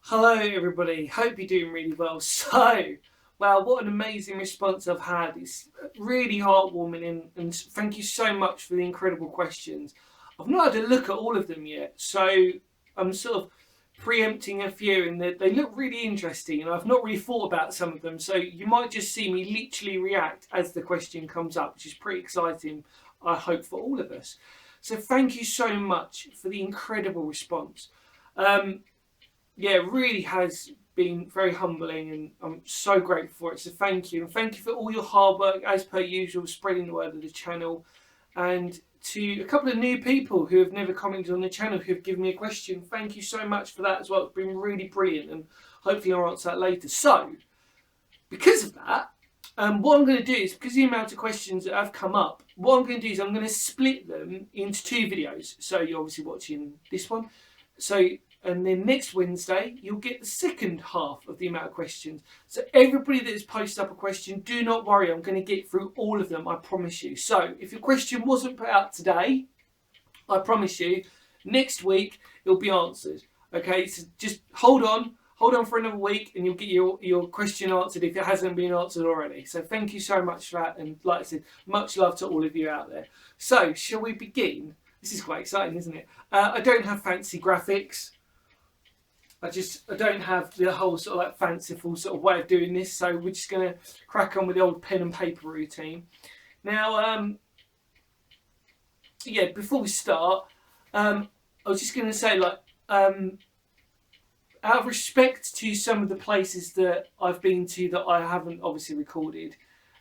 Hello everybody, hope you're doing really well. Well, what an amazing response I've had. It's really heartwarming and thank you so much for the incredible questions. I've not had a look at all of them yet, so I'm sort of preempting a few and they look really interesting and I've not really thought about some of them, so you might just see me literally react as the question comes up, which is pretty exciting, I hope, for all of us. So thank you so much for the incredible response. Yeah, it really has been very humbling and I'm so grateful for it. So thank you. And thank you for all your hard work, as per usual, spreading the word of the channel. And to a couple of new people who have never commented on the channel who have given me a question, thank you so much for that as well. It's been really brilliant and hopefully I'll answer that later. So, because of that, what I'm going to do is, because of the amount of questions that have come up, what I'm going to do is I'm going to split them into two videos. So you're obviously watching this one. And then next Wednesday, you'll get the second half of the amount of questions. So everybody that has posted up a question, do not worry, I'm going to get through all of them, I promise you. So if your question wasn't put out today, I promise you, next week it'll be answered. Okay, so just hold on for another week and you'll get your question answered if it hasn't been answered already. So thank you so much for that. And like I said, much love to all of you out there. So shall we begin? This is quite exciting, isn't it? I don't have fancy graphics. I don't have the whole sort of like fanciful sort of way of doing this, so we're just going to crack on with the old pen and paper routine. Now, yeah, before we start, I was just going to say, like, out of respect to some of the places that I've been to that I haven't obviously recorded,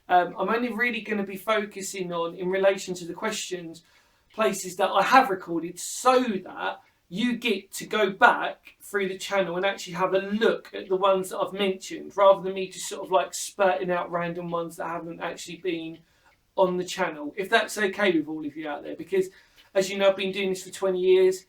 I'm only really going to be focusing on, in relation to the questions, places that I have recorded, so that you get to go back through the channel and actually have a look at the ones that I've mentioned, rather than me just sort of like spurting out random ones that haven't actually been on the channel, if that's okay with all of you out there. Because as you know, I've been doing this for 20 years.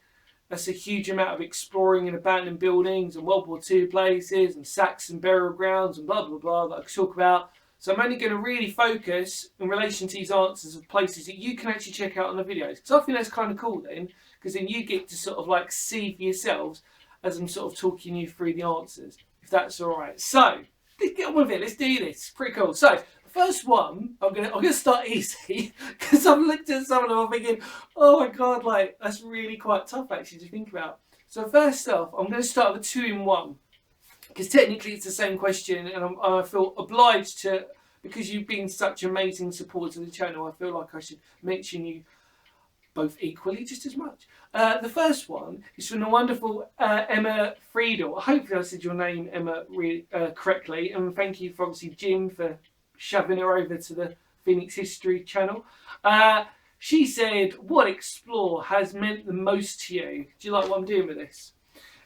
That's a huge amount of exploring in abandoned buildings and World War II places and Saxon burial grounds and blah, blah, blah that I could talk about. So I'm only going to really focus in relation to these answers of places that you can actually check out on the videos. So I think that's kind of cool then, because then you get to sort of like see for yourselves as I'm sort of talking you through the answers, if that's all right. So let's get on with it. Let's do this. It's pretty cool. So the first one, I'm gonna start easy because I've looked at some of them. I'm thinking, oh my god, like that's really quite tough actually to think about. So first off, I'm going to start with a 2-in-1 because technically it's the same question, and I feel obliged to, because you've been such amazing supporters of the channel. I feel like I should mention you both equally, just as much. The first one is from the wonderful Emma Friedel. Hopefully I said your name, Emma, correctly. And thank you for obviously Jim for shoving her over to the Phoenix History channel. She said, what explore has meant the most to you? Do you like what I'm doing with this?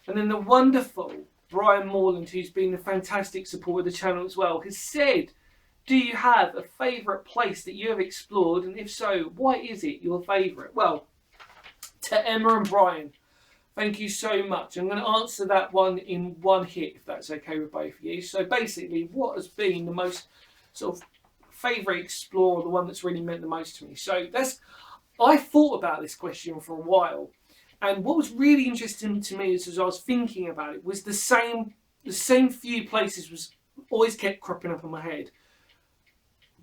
And then the wonderful Brian Morland, who's been a fantastic supporter of the channel as well, has said, do you have a favourite place that you have explored? And if so, why is it your favourite? Well, to Emma and Brian, thank you so much. I'm going to answer that one in one hit, if that's okay with both of you. So basically, what has been the most sort of favourite explore, the one that's really meant the most to me? So I thought about this question for a while. And what was really interesting to me as I was thinking about it was the same few places was always kept cropping up in my head.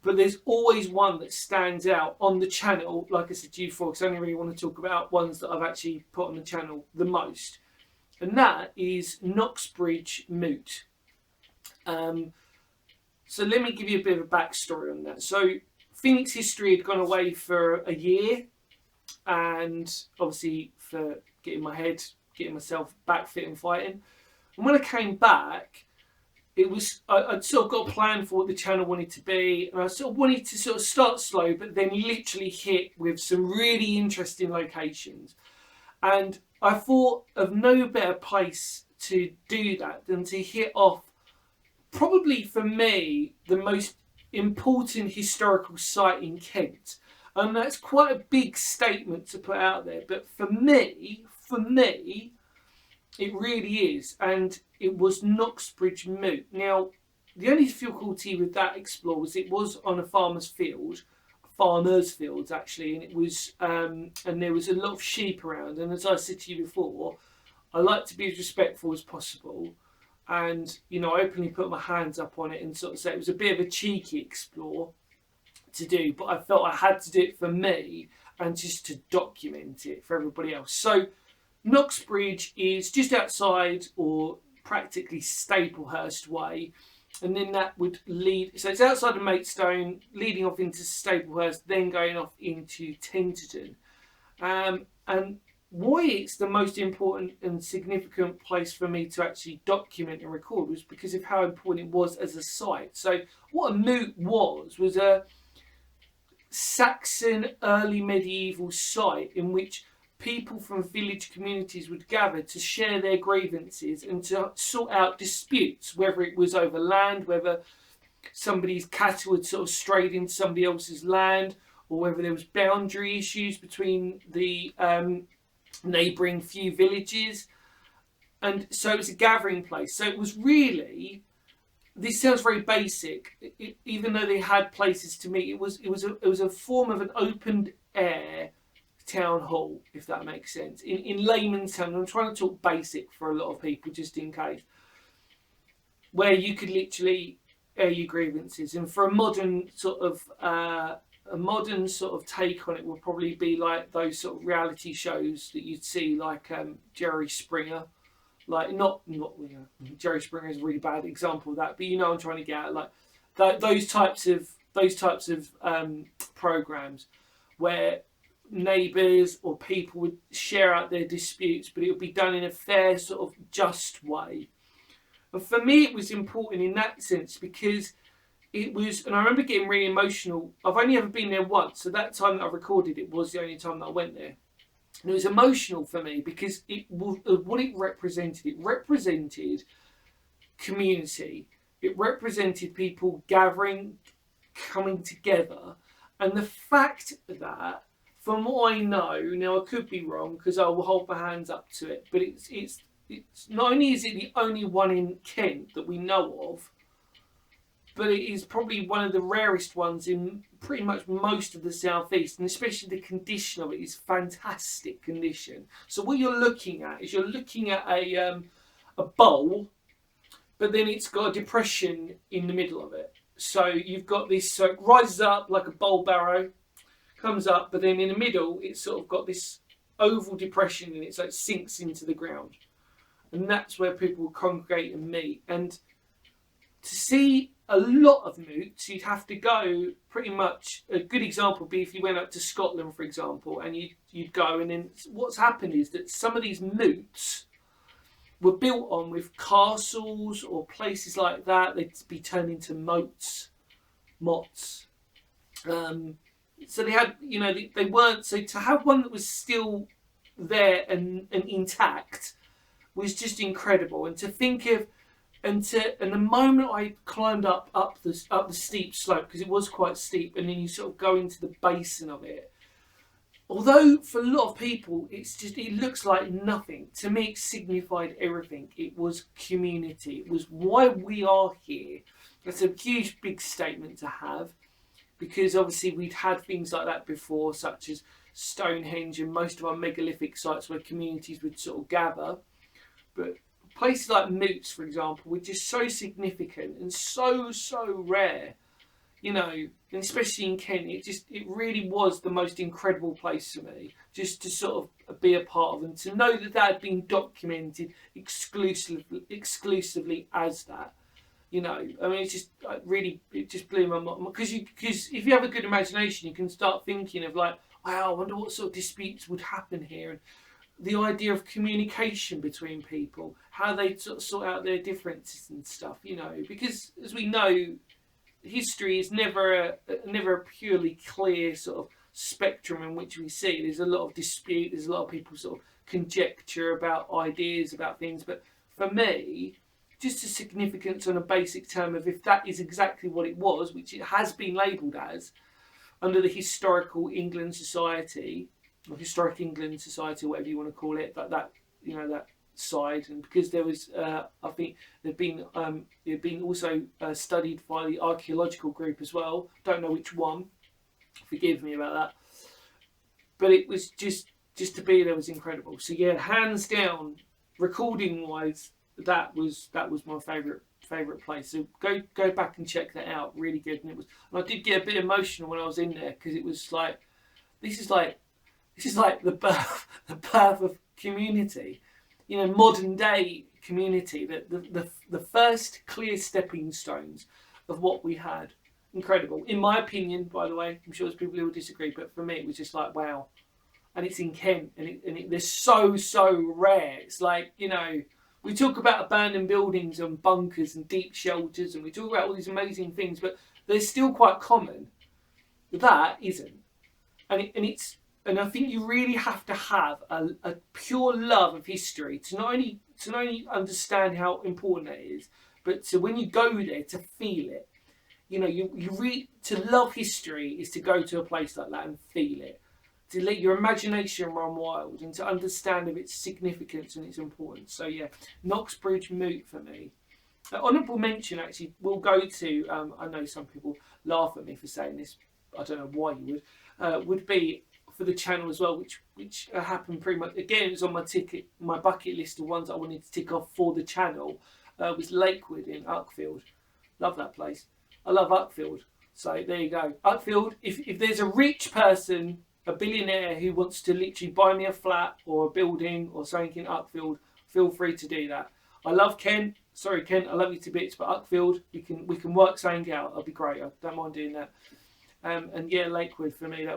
But there's always one that stands out on the channel, like I said to you before, because I only really want to talk about ones that I've actually put on the channel the most. And that is Knox Bridge Moot. So let me give you a bit of a backstory on that. So Phoenix History had gone away for a year, and obviously for getting myself back fit and fighting. And when I came back, it was, I'd sort of got a plan for what the channel wanted to be, and I sort of wanted to sort of start slow, but then literally hit with some really interesting locations. And I thought of no better place to do that than to hit off, probably for me, the most important historical site in Kent. And that's quite a big statement to put out there, but for me, it really is. And it was Knox Bridge Moot. Now, the only difficulty with that explore was it was on a farmer's fields actually, and it was and there was a lot of sheep around. And as I said to you before, I like to be as respectful as possible. And, you know, I openly put my hands up on it and sort of say it was a bit of a cheeky explore to do, but I felt I had to do it for me and just to document it for everybody else. So Knox Bridge is just outside, or practically Staplehurst Way, and then that would lead, so it's outside of Maidstone, leading off into Staplehurst, then going off into Tenterden. And why it's the most important and significant place for me to actually document and record was because of how important it was as a site. So what a moot was a Saxon early medieval site in which people from village communities would gather to share their grievances and to sort out disputes, whether it was over land, whether somebody's cattle had sort of strayed into somebody else's land, or whether there was boundary issues between the neighbouring few villages. And so it was a gathering place. So it was really, this sounds very basic, even though they had places to meet, it was a form of an open air town hall, if that makes sense. In layman's terms, I'm trying to talk basic for a lot of people just in case, where you could literally air your grievances. And for a modern sort of take on it will probably be like those sort of reality shows that you'd see, like Jerry Springer. Like not you know, Jerry Springer is a really bad example of that, but you know what I'm trying to get at, like those types of programs where neighbours or people would share out their disputes, but it would be done in a fair sort of just way. And for me, it was important in that sense because it was, and I remember getting really emotional. I've only ever been there once, so that time that I recorded it was the only time that I went there. And it was emotional for me because what it represented community. It represented people gathering, coming together. And the fact that, from what I know, now I could be wrong because I will hold my hands up to it, but it's not only is it the only one in Kent that we know of, but it is probably one of the rarest ones in pretty much most of the southeast, and especially the condition of it is fantastic condition. So what you're looking at is a bowl, but then it's got a depression in the middle of it. So you've got this, so it rises up like a bowl barrow, comes up, but then in the middle it's sort of got this oval depression in it, so it sinks into the ground, and that's where people will congregate and meet. And to see a lot of moots, you'd have to go pretty much, a good example would be if you went up to Scotland, for example, and you'd go, and then what's happened is that some of these moots were built on with castles or places like that. They'd be turned into moats. So they had, you know, they weren't, so to have one that was still there and intact was just incredible. And to think of, and the moment I climbed up the steep slope, because it was quite steep, and then you sort of go into the basin of it. Although for a lot of people it looks like nothing, to me it signified everything. It was community. It was why we are here. That's a huge big statement to have, because obviously we'd had things like that before, such as Stonehenge and most of our megalithic sites where communities would sort of gather. But places like moots, for example, were just so significant and so rare, you know, and especially in Kent, it really was the most incredible place for me, just to sort of be a part of, and to know that had been documented exclusively as that, you know. I mean, it just blew my mind, because if you have a good imagination, you can start thinking of like, wow, I wonder what sort of disputes would happen here, and the idea of communication between people, how they sort out their differences and stuff, you know, because as we know, history is never a purely clear sort of spectrum in which we see. There's a lot of dispute, there's a lot of people sort of conjecture about ideas, about things, but for me, just a significance on a basic term of if that is exactly what it was, which it has been labelled as, under the Historical England Society, or Historic England Society, or whatever you want to call it, that you know, that side. And because there was, I think it had been also studied by the archaeological group as well. Don't know which one. Forgive me about that. But it was just to be there was incredible. So yeah, hands down, recording wise, that was my favourite place. So go back and check that out. Really good. And I did get a bit emotional when I was in there, because it was like this is like the birth of community, modern day community. The first clear stepping stones of what we had. Incredible, in my opinion. By the way, I'm sure there's people who will disagree, but for me, it was just like wow. And it's in Kent, and they're so rare. It's like, we talk about abandoned buildings and bunkers and deep shelters, and we talk about all these amazing things, but they're still quite common. That isn't, and I think you really have to have a pure love of history to not only understand how important it is, but to, when you go there, to feel it. To love history is to go to a place like that and feel it, to let your imagination run wild, and to understand of its significance and its importance. So yeah, Knox Bridge Moot for me. Honourable mention actually will go to, I know some people laugh at me for saying this, I don't know why you would be for the channel as well, which happened pretty much, again, it was on my bucket list of ones I wanted to tick off for the channel, was Lakewood in Uckfield. Love that place. I love Uckfield. So there you go. Uckfield, if there's a rich person, a billionaire who wants to literally buy me a flat or a building or something in Uckfield, feel free to do that. I love Kent. Sorry, Kent, I love you to bits, but Uckfield, we can work something out. That'll be great. I don't mind doing that. And yeah, Lakewood for me,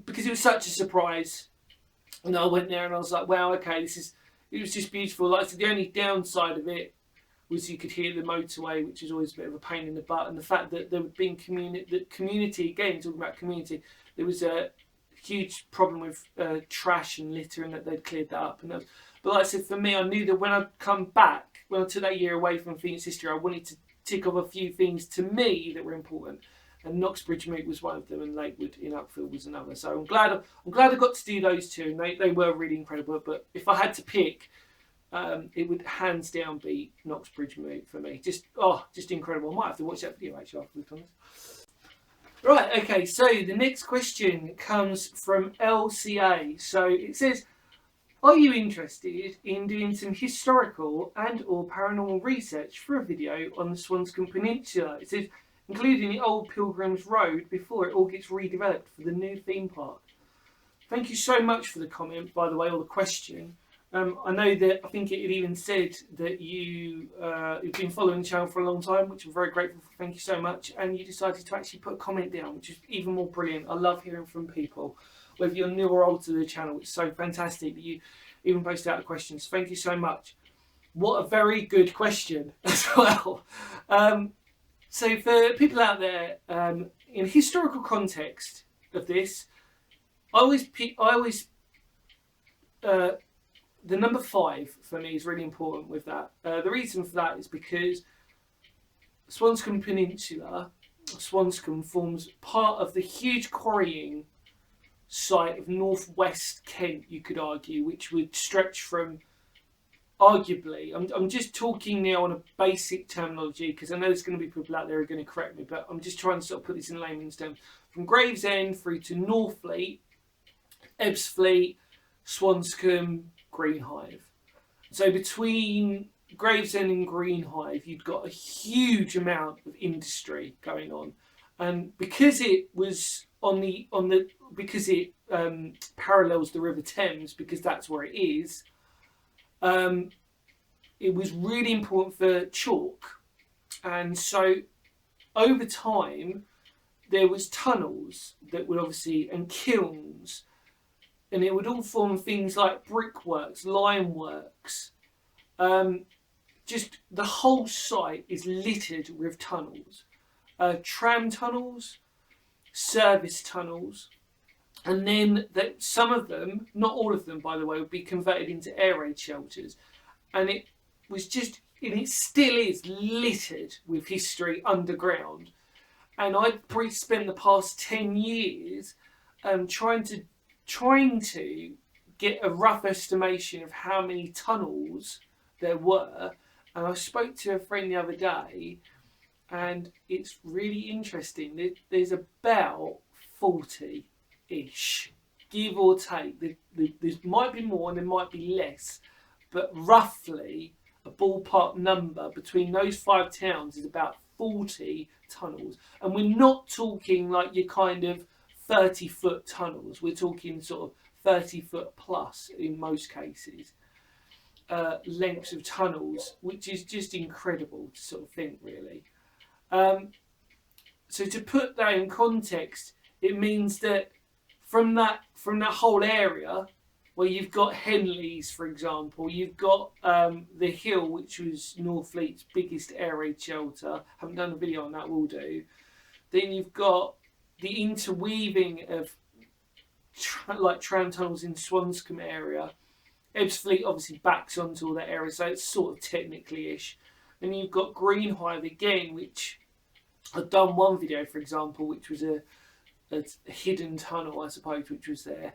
because it was such a surprise. I went there and I was like, wow, okay, it was just beautiful. Like, so the only downside of it was you could hear the motorway, which is always a bit of a pain in the butt, and the fact that there would be community, again, talking about community, there was a huge problem with trash and litter, and that they'd cleared that up. But like I said, for me, I knew that when I come back, when I took that year away from Phoenix history, I wanted to tick off a few things to me that were important. And Knox Bridge Moot was one of them, and Lakewood in Uckfield was another. So I'm glad I got to do those two, and they were really incredible. But if I had to pick, it would hands down be Knox Bridge Moot for me. Just incredible. I might have to watch that video actually after we've done this. Right, okay, so the next question comes from LCA. So it says, are you interested in doing some historical and or paranormal research for a video on the Swanscombe Peninsula? It says, including the old Pilgrims Road before it all gets redeveloped for the new theme park. Thank you so much for the comment, by the way, or the question. I know that I think it even said that you've been following the channel for a long time, which I'm very grateful for. Thank you so much. And you decided to actually put a comment down, which is even more brilliant. I love hearing from people, whether you're new or old to the channel. It's so fantastic that you even post out questions. Thank you so much. What a very good question as well. So for people out there, in historical context of this, the number 5 for me is really important with that. The reason for that is because Swanscombe Peninsula, Swanscombe, forms part of the huge quarrying site of northwest Kent, you could argue, which would stretch from, arguably, I'm just talking now on a basic terminology, because I know there's going to be people out there who are going to correct me, but I'm just trying to sort of put this in layman's terms. From Gravesend through to Northfleet, Ebbsfleet, Swanscombe, Greenhive. So between Gravesend and Greenhive, you've got a huge amount of industry going on, and because it was because it parallels the River Thames, because that's where it is. It was really important for chalk, and so over time there was tunnels that would obviously, and kilns, and it would all form things like brickworks, limeworks. Just the whole site is littered with tunnels, tram tunnels, service tunnels, and then some of them, not all of them by the way, would be converted into air raid shelters. And it was just, and it still is littered with history underground. And I've probably spent the past 10 years trying to get a rough estimation of how many tunnels there were. And I spoke to a friend the other day, and it's really interesting. There's about 40-ish, give or take. There might be more and there might be less, but roughly a ballpark number between those 5 towns is about 40 tunnels. And we're not talking like your kind of 30-foot tunnels. We're talking sort of 30-foot plus in most cases. Lengths of tunnels, which is just incredible to sort of think, really. So to put that in context, it means that from that whole area, where you've got Henleys, for example, you've got the Hill, which was Northfleet's biggest air raid shelter. Haven't done a video on that, will do. Then you've got the interweaving of like tram tunnels in Swanscombe area. Ebbsfleet obviously backs onto all that area, so it's sort of technically-ish. Then you've got Greenhive again, which I've done one video, for example, which was a hidden tunnel, I suppose, which was there.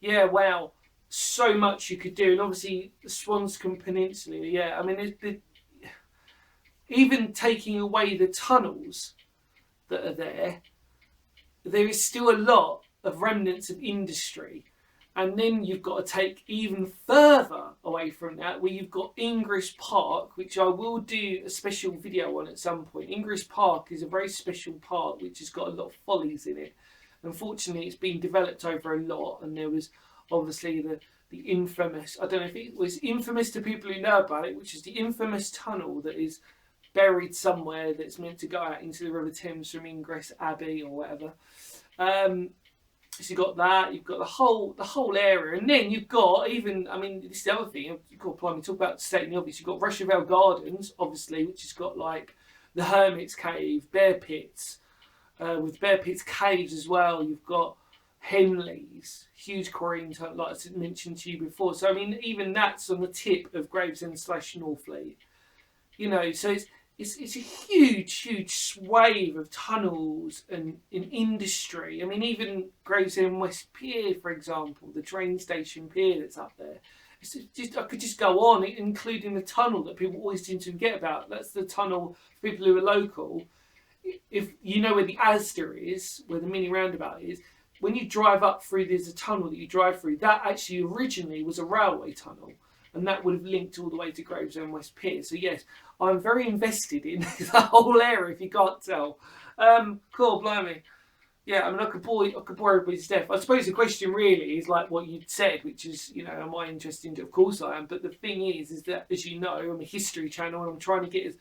Yeah, wow, so much you could do. And obviously the Swanscombe Peninsula, yeah, I mean, even taking away the tunnels that are there, there is still a lot of remnants of industry. And then you've got to take even further away from that, where you've got Ingress Park, which I will do a special video on at some point. Ingress Park is a very special park which has got a lot of follies in it. Unfortunately, it's been developed over a lot, and there was obviously the infamous, I don't know if it was infamous to people who know about it, which is the infamous tunnel that is buried somewhere that's meant to go out into the River Thames from Ingress Abbey or whatever. So you've got that, you've got the whole area, and then you've got even, I mean, this is the other thing, you've got to talk about stating the obvious, you've got Rochevale Gardens, obviously, which has got like the Hermit's Cave, Bear Pits, with Bear Pits Caves as well. You've got Henleys, huge quarrying tunnel, like I mentioned to you before. So I mean, even that's on the tip of Gravesend / Northfleet. You know, so it's a huge swathe of tunnels and in industry. I mean, even Gravesend West Pier, for example, the train station pier that's up there. It's just, I could just go on, including the tunnel that people always seem to forget about. That's the tunnel for people who are local. If you know where the Asda is, where the mini roundabout is, when you drive up through, there's a tunnel that you drive through. That actually originally was a railway tunnel, and that would have linked all the way to Gravesend West Pier. So yes, I'm very invested in the whole area, if you can't tell. Cool, blimey. Yeah, I mean, I could bore everybody to death. I suppose the question really is like what you'd said, which is, you know, am I interested in it? Of course I am. But the thing is that, as you know, I'm a history channel, and I'm trying to get as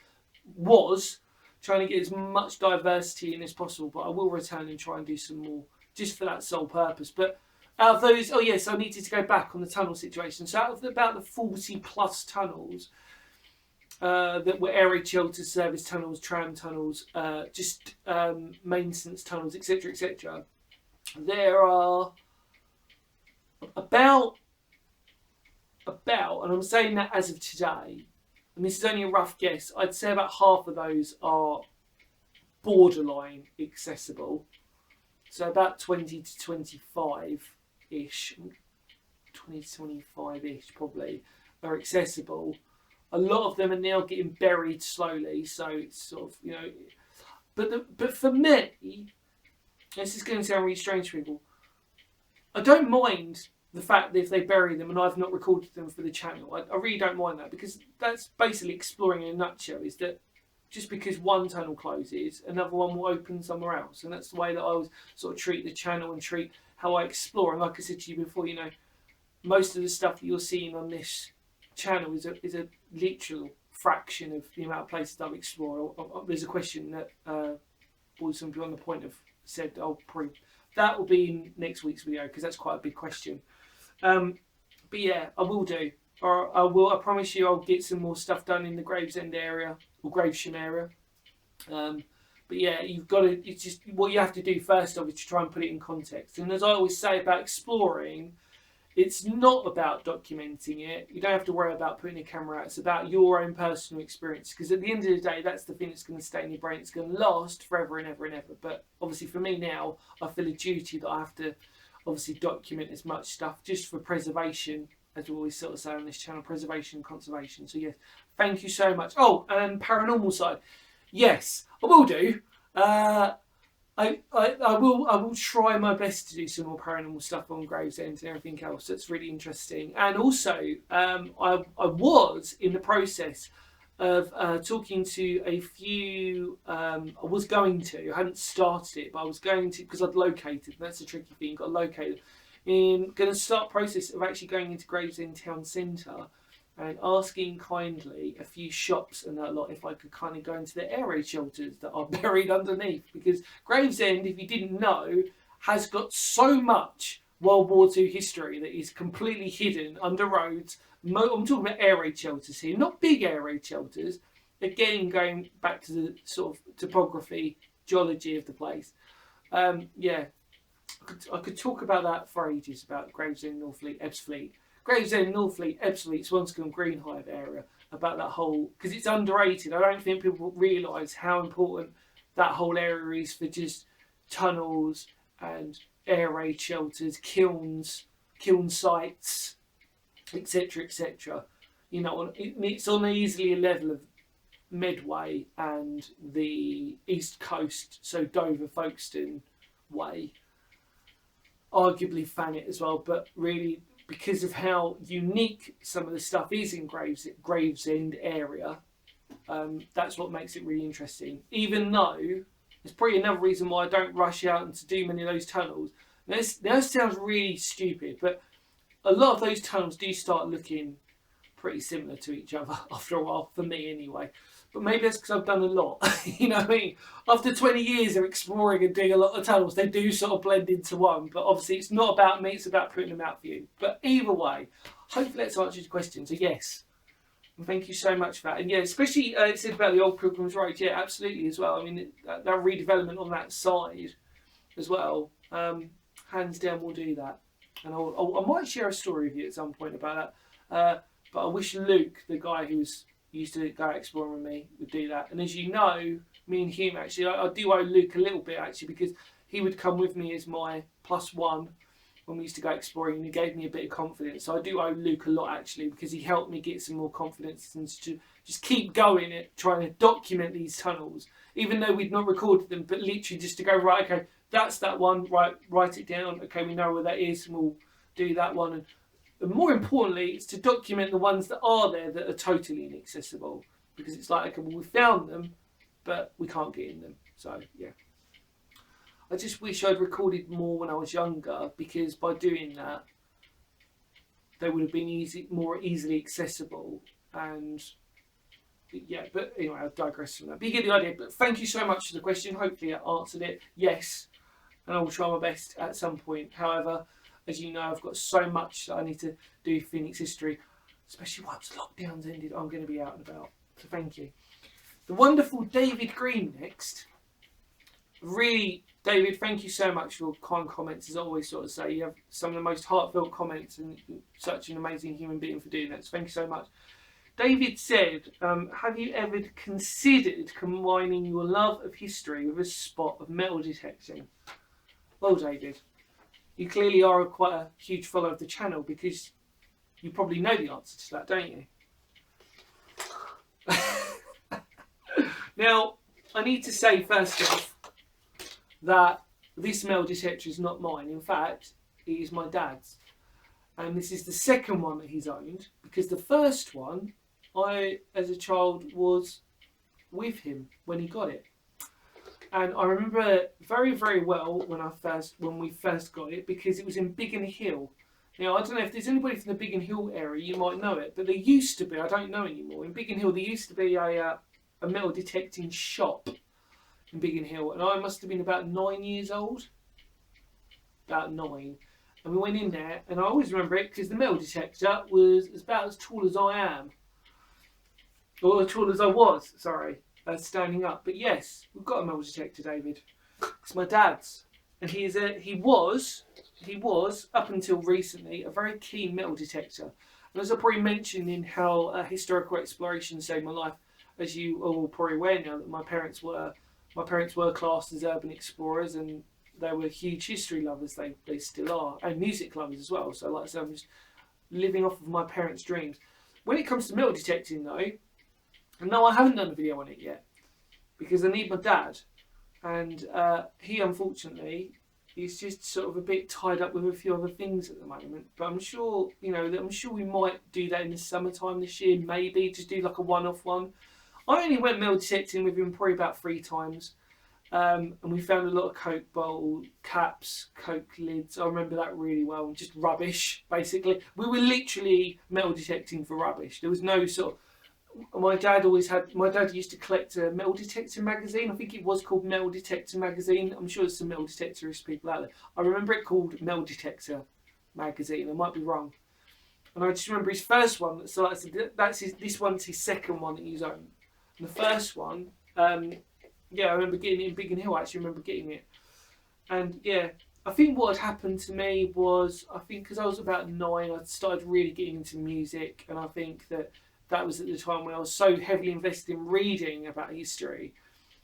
much diversity in as possible. But I will return and try and do some more, just for that sole purpose. But out of those, oh yes, I needed to go back on the tunnel situation. So out of about the 40 plus tunnels that were air raid shelter service tunnels, tram tunnels, just maintenance tunnels, etc., etc., there are about, and I'm saying that as of today, and this is only a rough guess, I'd say about half of those are borderline accessible. So about 20 to 25-ish, 20 to 25-ish probably, are accessible. A lot of them are now getting buried slowly, so it's sort of, you know... But for me, this is going to sound really strange to people, I don't mind the fact that if they bury them and I've not recorded them for the channel. I really don't mind that, because that's basically exploring in a nutshell, is that just because one tunnel closes, another one will open somewhere else. And that's the way that I always sort of treat the channel and treat how I explore. And like I said to you before, you know, most of the stuff that you're seeing on this channel is a literal fraction of the amount of places I've explored. There's a question that some people on the point have said, oh, probably that will be in next week's video, because that's quite a big question. But yeah, I will do. Or I promise you I'll get some more stuff done in the Gravesend area, or Gravesham area. But yeah, you've got to, it's just, what you have to do first off is to try and put it in context. And as I always say about exploring, it's not about documenting it. You don't have to worry about putting a camera out. It's about your own personal experience. Because at the end of the day, that's the thing that's going to stay in your brain. It's going to last forever and ever and ever. But obviously for me now, I feel a duty that I have to obviously document as much stuff just for preservation, as we always sort of say on this channel, preservation and conservation. So yes, thank you so much. Oh, and paranormal side. Yes, I will do. I will try my best to do some more paranormal stuff on Gravesend and everything else that's really interesting. And also, I was in the process of talking to a few. I hadn't started it, but I was going to, because I'd located. That's a tricky thing. Got located. I'm going to start process of actually going into Gravesend town centre and asking kindly a few shops and that lot if I could kind of go into the air raid shelters that are buried underneath, because Gravesend, if you didn't know, has got so much World War II history that is completely hidden under roads. I'm talking about air raid shelters here, not big air raid shelters. Again, going back to the sort of topography, geology of the place. Yeah, I could talk about that for ages, about Gravesend, Northfleet, Ebbsfleet. Gravesend, Northfleet, Ebbsfleet, Swanscombe, Greenhive area, about that whole, because it's underrated. I don't think people realise how important that whole area is for just tunnels and air raid shelters, kilns, kiln sites, etc., etc. You know, it's on easily a level of Medway and the East Coast, so Dover, Folkestone way. Arguably Thanet as well, but really, because of how unique some of the stuff is in Gravesend area, that's what makes it really interesting. Even though there's probably another reason why I don't rush out and to do many of those tunnels. Now, this sounds really stupid, but a lot of those tunnels do start looking pretty similar to each other after a while, for me anyway. But maybe that's because I've done a lot. You know what I mean? After 20 years of exploring and doing a lot of tunnels, they do sort of blend into one. But obviously, it's not about me, it's about putting them out for you. But either way, hopefully that's answered your question. So, yes. And thank you so much for that. And yeah, especially it said about the old Pilgrim's Road. Yeah, absolutely as well. I mean, that redevelopment on that side as well, hands down, we'll do that. And I might share a story with you at some point about that. But I wish Luke, the guy who used to go exploring with me, would do that. And as you know, me and him actually, I do owe Luke a little bit actually, because he would come with me as my +1 when we used to go exploring, and he gave me a bit of confidence. So I do owe Luke a lot actually, because he helped me get some more confidence and to just keep going at trying to document these tunnels, even though we'd not recorded them, but literally just to go, right, okay, that's that one, right, write it down, okay, we know where that is, and we'll do that one. And more importantly, it's to document the ones that are there that are totally inaccessible, because it's like, okay, well, we found them, but we can't get in them. So yeah, I just wish I'd recorded more when I was younger, because by doing that, they would have been more easily accessible. And yeah, but anyway, I'll digress from that. But you get the idea. But thank you so much for the question. Hopefully I answered it. Yes, and I will try my best at some point. However, as you know, I've got so much that I need to do Phoenix history, especially once lockdown's ended. I'm going to be out and about. So thank you. The wonderful David Green next. Really, David, thank you so much for your kind comments. As I always sort of say, you have some of the most heartfelt comments, and such an amazing human being for doing that. So thank you so much. David said, have you ever considered combining your love of history with a spot of metal detecting? Well, David, you clearly are quite a huge follower of the channel, because you probably know the answer to that, don't you? Now, I need to say first off that this metal detector is not mine. In fact, it is my dad's. And this is the second one that he's owned, because the first one, I, as a child, was with him when he got it. And I remember it very, very well when we first got it, because it was in Biggin Hill. Now, I don't know if there's anybody from the Biggin Hill area, you might know it, but there used to be, I don't know anymore, in Biggin Hill there used to be a metal detecting shop in Biggin Hill, and I must have been about 9 years old. About 9. And we went in there, and I always remember it because the metal detector was about as tall as I am. Or as tall as I was, sorry, standing up. But yes, we've got a metal detector, David. It's my dad's. And he was, up until recently, a very keen metal detector. And as I probably mentioned in how historical exploration saved my life, as you are all probably aware now, that my parents were classed as urban explorers, and they were huge history lovers. They still are, and music lovers as well. So like I said, I'm just living off of my parents' dreams. When it comes to metal detecting though, and no, I haven't done a video on it yet, because I need my dad, and he unfortunately is just sort of a bit tied up with a few other things at the moment. But I'm sure, I'm sure we might do that in the summertime this year. Maybe just do like a one-off one. I only went metal detecting with him probably about 3 times. And we found a lot of Coke bottle caps, Coke lids. I remember that really well. Just rubbish, basically. We were literally metal detecting for rubbish. There was no sort of... My dad used to collect a metal detector magazine. I think it was called Metal Detector Magazine. I'm sure there's some metal detectorist people out there. I remember it called Metal Detector Magazine. I might be wrong. And I just remember his first one. So this one's his second one that he's owned. And the first one... yeah, I remember getting it in Biggin Hill. I actually remember getting it. And yeah, I think what had happened to me was, because I was about 9, I started really getting into music. And I think that was at the time when I was so heavily invested in reading about history.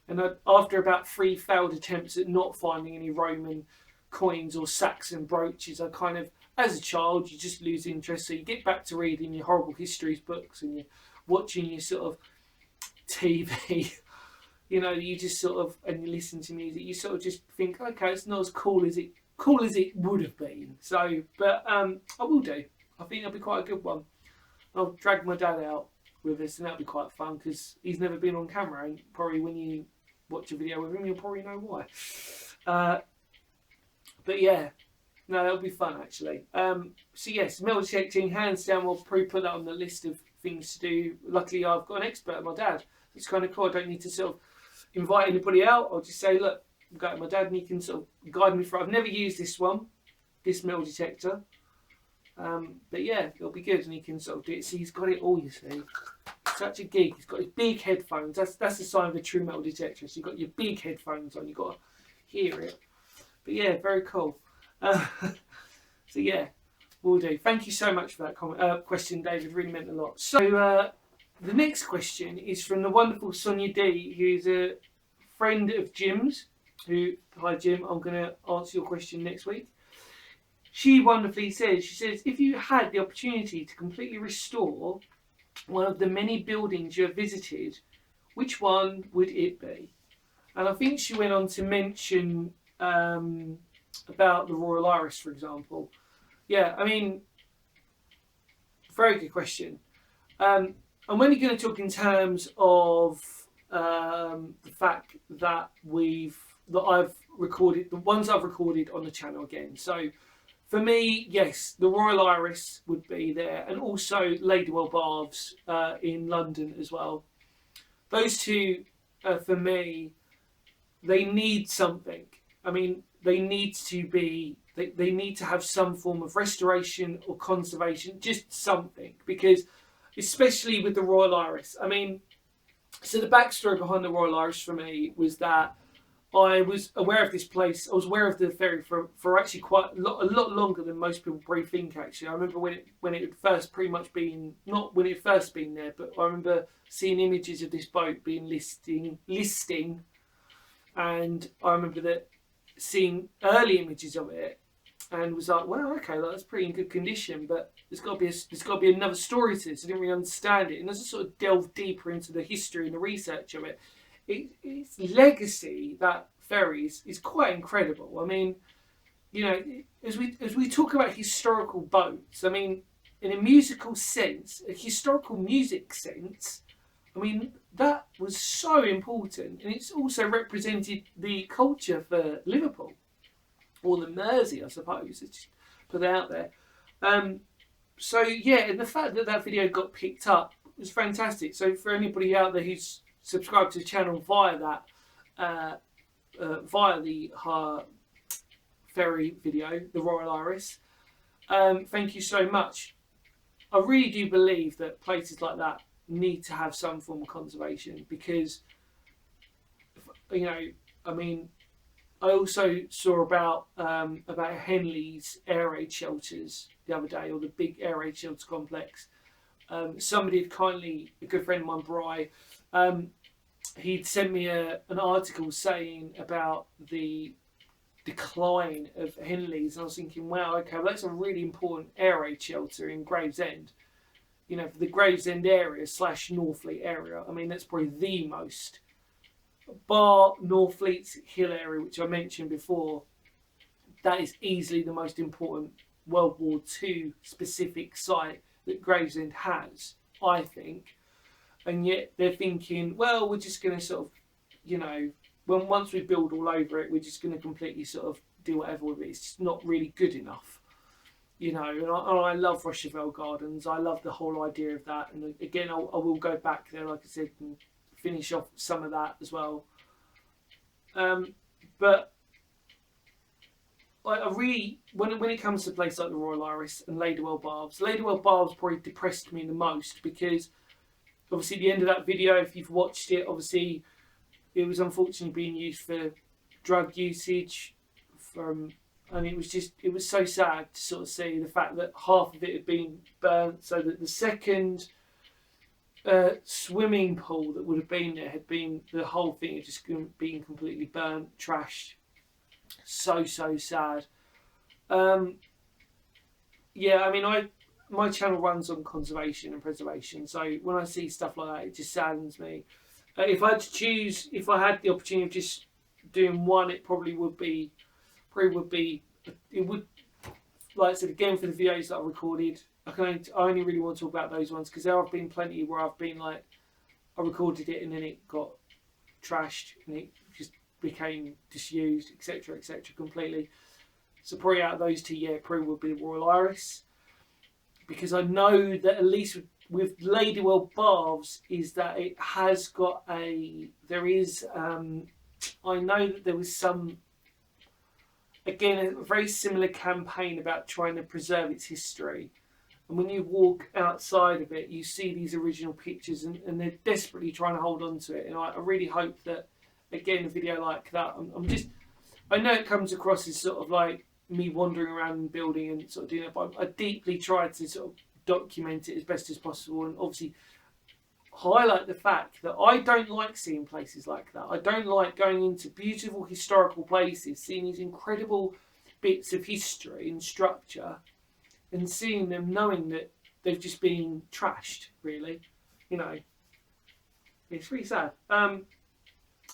And after about 3 failed attempts at not finding any Roman coins or Saxon brooches, I kind of, as a child, you just lose interest. So you get back to reading your horrible histories books and you're watching your sort of TV. You just sort of, and you listen to music, you sort of just think, okay, it's not as cool as it would have been. So, but I will do. I think it'll be quite a good one. I'll drag my dad out with us, and that'll be quite fun because he's never been on camera, and probably when you watch a video with him, you'll probably know why. But yeah, no, that'll be fun actually. So yes, metal detecting, hands down. We'll probably put that on the list of things to do. Luckily, I've got an expert, my dad. It's kind of cool. I don't need to sort of invite anybody out. I'll just say, look, I'm going to my dad and he can sort of guide me through. I've never used this metal detector. But yeah, it'll be good and he can sort of do it. See, he's got it all, you see. Such a geek. He's got his big headphones. That's the sign of a true metal detector. So you've got your big headphones on. You've got to hear it. But yeah, very cool. So yeah, we'll do. Thank you so much for that question, David. Really meant a lot. So, the next question is from the wonderful Sonia D, who's a friend of Jim's. Hi Jim, I'm going to answer your question next week. She wonderfully says, if you had the opportunity to completely restore one of the many buildings you have visited, which one would it be? And I think she went on to mention about the Royal Iris, for example. Yeah, I mean, very good question. I'm only going to talk in terms of the fact that I've recorded, the ones I've recorded on the channel again. So for me, yes, the Royal Iris would be there, and also Ladywell Baths in London as well. Those two, for me, they need something. I mean, they need to have some form of restoration or conservation, just something, because especially with the Royal Iris. I mean, so the backstory behind the Royal Iris for me was that I was aware of this place. I was aware of the ferry for actually quite a lot longer than most people probably think. Actually, I remember when it had first pretty much been, not when it had first been there, but I remember seeing images of this boat being listing, and I remember that seeing early images of it, and was like, well, okay, that's pretty in good condition, but there's got to be another story to this. I didn't really understand it, and as I sort of delved deeper into the history and the research of it, its legacy, that ferry, is quite incredible. I mean, as we talk about historical boats, I mean, in a musical sense, a historical music sense, I mean, that was so important, and it's also represented the culture for Liverpool, or the Mersey, I suppose. Let's just put that out there. So yeah, and the fact that video got picked up was fantastic. So for anybody out there who's subscribed to the channel via that, via the ferry video, the Royal Iris, thank you so much. I really do believe that places like that need to have some form of conservation, because, I mean, I also saw about Henley's air raid shelters the other day, or the big air raid shelter complex. Somebody had kindly, a good friend of mine, Bry, he'd sent me an article saying about the decline of Henley's, and I was thinking, wow, okay, well, that's a really important air raid shelter in Gravesend. For the Gravesend area / Northfleet area. I mean, that's probably the most bar Northfleet's Hill area, which I mentioned before, that is easily the most important World War II specific site that Gravesend has, I think. And yet they're thinking, well, we're just going to sort of, you know, once we build all over it, we're just going to completely sort of do whatever with it. It's just not really good enough, you know. And I love Rochevelle Gardens. I love the whole idea of that. And again, I will go back there, like I said, and finish off some of that as well. But I really, when it comes to places like the Royal Iris and Ladywell Baths probably depressed me the most, because obviously at the end of that video, if you've watched it, obviously it was unfortunately being used for drug usage, and it was so sad to sort of see the fact that half of it had been burnt, so that the second swimming pool that would have been there the whole thing had just been completely burnt, trashed. So sad. Yeah, I mean, my channel runs on conservation and preservation, so when I see stuff like that, it just saddens me. If I had to choose, if I had the opportunity of just doing one, it would be, like I said again, for the videos that I recorded, I only really want to talk about those ones, because there have been plenty where I've been like, I recorded it and then it got trashed and it just became disused, etc, completely. So probably out of those two, yeah, probably would be the Royal Iris, because I know that at least with Ladywell Baths is that it has got I know that there was some, again, a very similar campaign about trying to preserve its history. And when you walk outside of it, you see these original pictures, and they're desperately trying to hold on to it. And I really hope that, again, a video like that, I know it comes across as sort of like me wandering around the building and sort of doing it, but I deeply tried to sort of document it as best as possible, and obviously highlight the fact that I don't like seeing places like that. I don't like going into beautiful historical places, seeing these incredible bits of history and structure, and seeing them knowing that they've just been trashed, really. You know, it's really sad.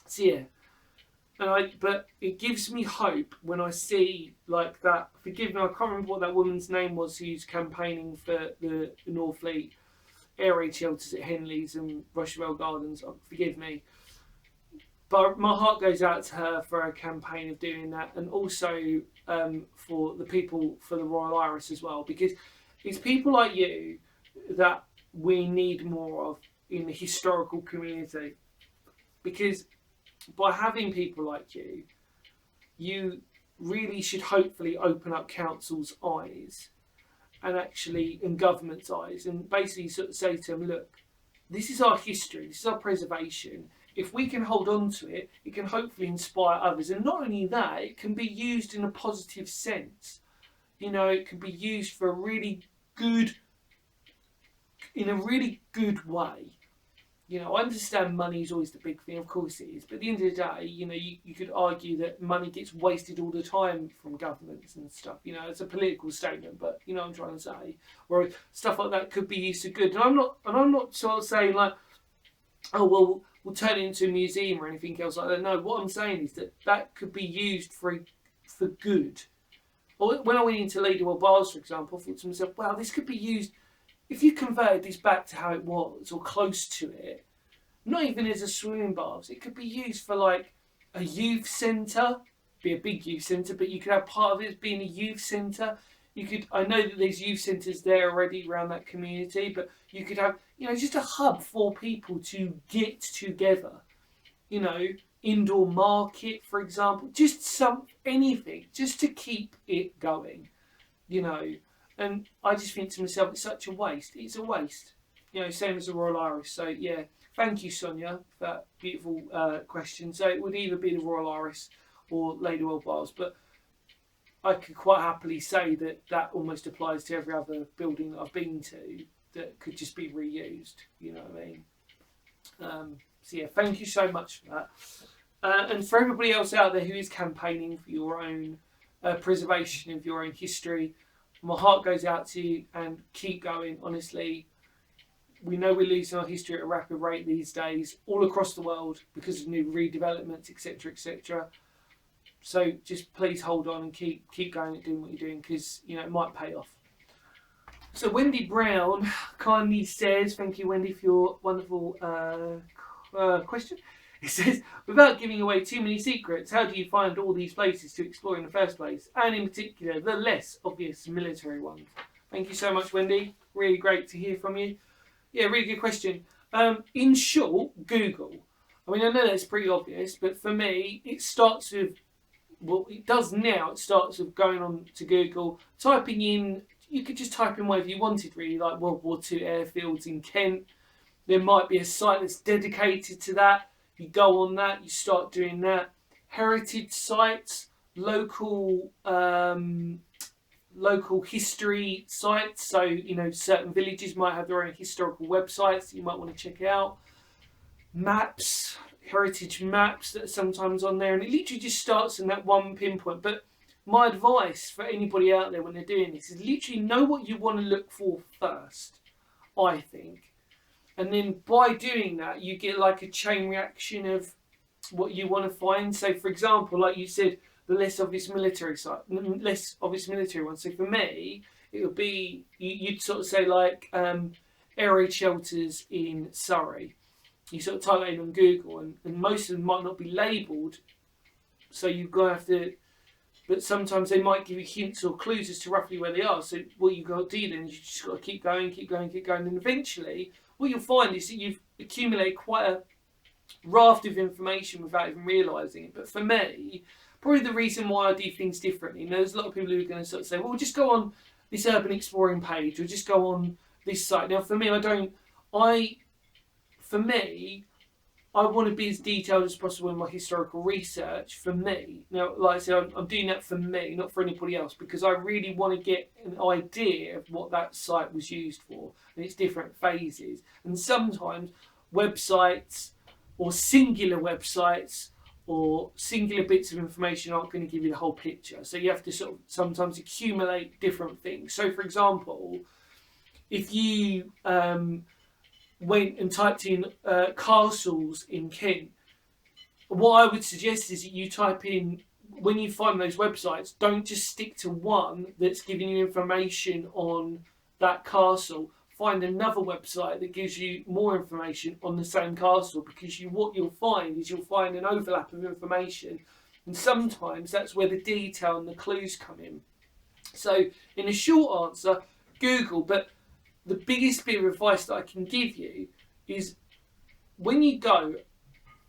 So yeah, but it gives me hope when I see like that. Forgive me, I can't remember what that woman's name was who's campaigning for the Northfleet air raid shelters at Henley's and Rochevelle Gardens. Forgive me, but my heart goes out to her for a campaign of doing that, and also for the people for the Royal Iris as well, because it's people like you that we need more of in the historical community. Because by having people like you, you really should hopefully open up council's eyes and government's eyes, and basically sort of say to them, look, this is our history, this is our preservation. If we can hold on to it, it can hopefully inspire others. And not only that, it can be used in a positive sense. You know, it can be used for in a really good way. You know, I understand money is always the big thing, of course it is, but at the end of the day, you know, you could argue that money gets wasted all the time from governments and stuff. You know, it's a political statement, but you know what I'm trying to say. Or stuff like that could be used for good. And I'm not sort of saying like, oh well, we'll turn it into a museum or anything else like that. No, what I'm saying is that could be used for good. Or when I went into Ladywell Baths, for example, I thought to myself, wow, this could be used. If you converted this back to how it was, or close to it, not even as a swimming baths, it could be used for like a youth centre, be a big youth centre, but you could have part of it as being a youth centre. I know that there's youth centres there already around that community, but you could have, you know, just a hub for people to get together. You know, indoor market, for example, just anything, just to keep it going, you know. And I just think to myself, it's such a waste. It's a waste. You know, same as the Royal Iris. So, yeah, thank you, Sonia, for that beautiful question. So it would either be the Royal Iris or Ladywell Baths. But I could quite happily say that almost applies to every other building that I've been to that could just be reused. You know what I mean? So, yeah, thank you so much for that. And for everybody else out there who is campaigning for your own preservation of your own history, my heart goes out to you, and keep going. Honestly, we know we're losing our history at a rapid rate these days, all across the world, because of new redevelopments, etc., etc. So just please hold on and keep going and doing what you're doing, because it might pay off. So Wendy Brown kindly says, thank you Wendy for your wonderful question. It says, without giving away too many secrets, how do you find all these places to explore in the first place? And in particular, the less obvious military ones. Thank you so much, Wendy. Really great to hear from you. Yeah, really good question. In short, Google. I mean, I know that's pretty obvious, but for me, it starts with, well, it does now, it starts with going on to Google, typing in, you could just type in whatever you wanted really, like World War II airfields in Kent. There might be a site that's dedicated to that. You go on that, you start doing that. Heritage sites, local history sites. So, certain villages might have their own historical websites that you might want to check out. Maps, heritage maps that are sometimes on there. And it literally just starts in that one pinpoint. But my advice for anybody out there when they're doing this is literally know what you want to look for first, I think. And then by doing that, you get like a chain reaction of what you want to find. So, for example, like you said, the less obvious military ones. So for me, it would be, you'd sort of say like air raid shelters in Surrey. You sort of type that in on Google, and most of them might not be labelled. So you're going to have to, but sometimes they might give you hints or clues as to roughly where they are. So what you've got to do then is you just got to keep going. And eventually, what you'll find is that you've accumulated quite a raft of information without even realising it. But for me, probably the reason why I do things differently, there's a lot of people who are going to sort of say, well, just go on this urban exploring page, or just go on this site. Now, for me, I want to be as detailed as possible in my historical research for me. Now, like I said, I'm doing that for me, not for anybody else, because I really want to get an idea of what that site was used for and its different phases. And sometimes websites or singular websites or singular bits of information aren't going to give you the whole picture. So you have to sort of sometimes accumulate different things. So, for example, if you went and typed in castles in Kent, what I would suggest is that you type in, when you find those websites, don't just stick to one that's giving you information on that castle. Find another website that gives you more information on the same castle, because what you'll find is you'll find an overlap of information, and sometimes that's where the detail and the clues come in. So in a short answer, Google. But the biggest bit of advice that I can give you is, when you go,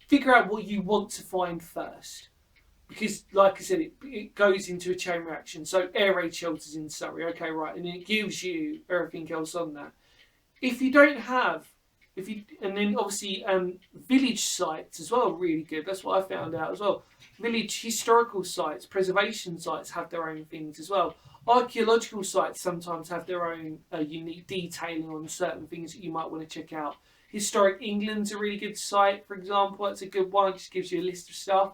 figure out what you want to find first. Because, like I said, it goes into a chain reaction. So, air raid shelters in Surrey, okay, right, and it gives you everything else on that. If you don't have, and then obviously village sites as well, really good. That's what I found out as well. Village historical sites, preservation sites have their own things as well. Archaeological sites sometimes have their own unique detailing on certain things that you might want to check out. Historic England's a really good site, for example. That's a good one. It just gives you a list of stuff.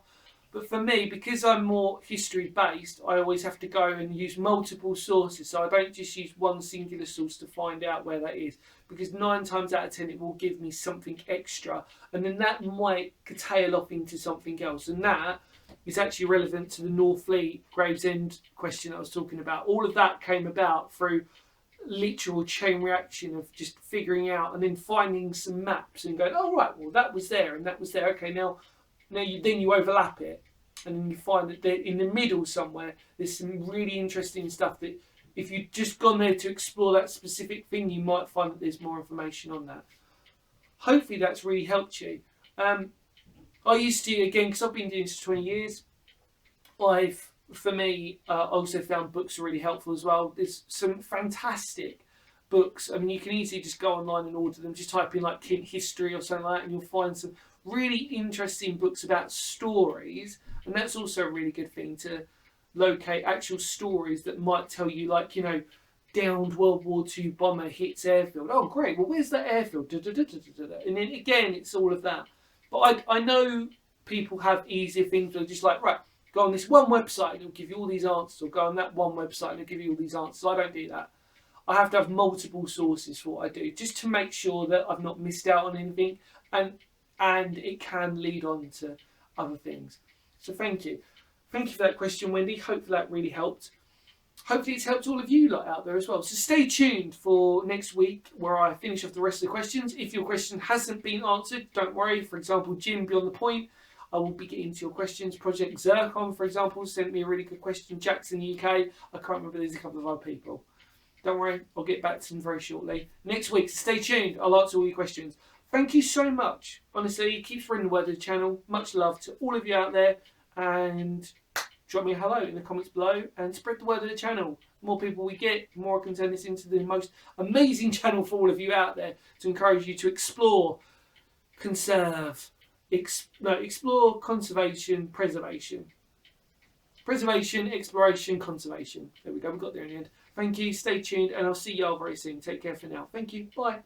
But for me, because I'm more history based, I always have to go and use multiple sources. So I don't just use one singular source to find out where that is, because 9 times out of 10 it will give me something extra, and then that might tail off into something else. And that is actually relevant to the Northfleet Gravesend question I was talking about. All of that came about through literal chain reaction of just figuring out and then finding some maps and going, oh right, well that was there and that was there. Okay, now you overlap it, and then you find that in the middle somewhere there's some really interesting stuff that if you've just gone there to explore that specific thing, you might find that there's more information on that. Hopefully that's really helped you. I used to, again, because I've been doing this for 20 years, I also found books are really helpful as well. There's some fantastic books. I mean, you can easily just go online and order them. Just type in like Kent history or something like that, and you'll find some really interesting books about stories. And that's also a really good thing, to locate actual stories that might tell you, like, downed World War II bomber hits airfield. Oh, great. Well, where's that airfield? And then again, it's all of that. But I know people have easier things. They're just like, right, go on this one website and it'll give you all these answers, or go on that one website and it'll give you all these answers. I don't do that. I have to have multiple sources for what I do, just to make sure that I've not missed out on anything, and it can lead on to other things. So thank you. Thank you for that question, Wendy. Hopefully that really helped. Hopefully it's helped all of you lot out there as well. So stay tuned for next week where I finish off the rest of the questions. If your question hasn't been answered, don't worry. For example, Jim Beyond the Point, I will be getting to your questions. Project Zircon, for example, sent me a really good question. Jackson UK, I can't remember, there's a couple of other people. Don't worry, I'll get back to them very shortly. Next week, so stay tuned. I'll answer all your questions. Thank you so much. Honestly, keep spreading the word of the channel. Much love to all of you out there. And drop me a hello in the comments below and spread the word of the channel. The more people we get, the more I can turn this into the most amazing channel for all of you out there to encourage you to explore, explore, conservation, preservation. Preservation, exploration, conservation. There we go, we got there in the end. Thank you, stay tuned, and I'll see you all very soon. Take care for now. Thank you, bye.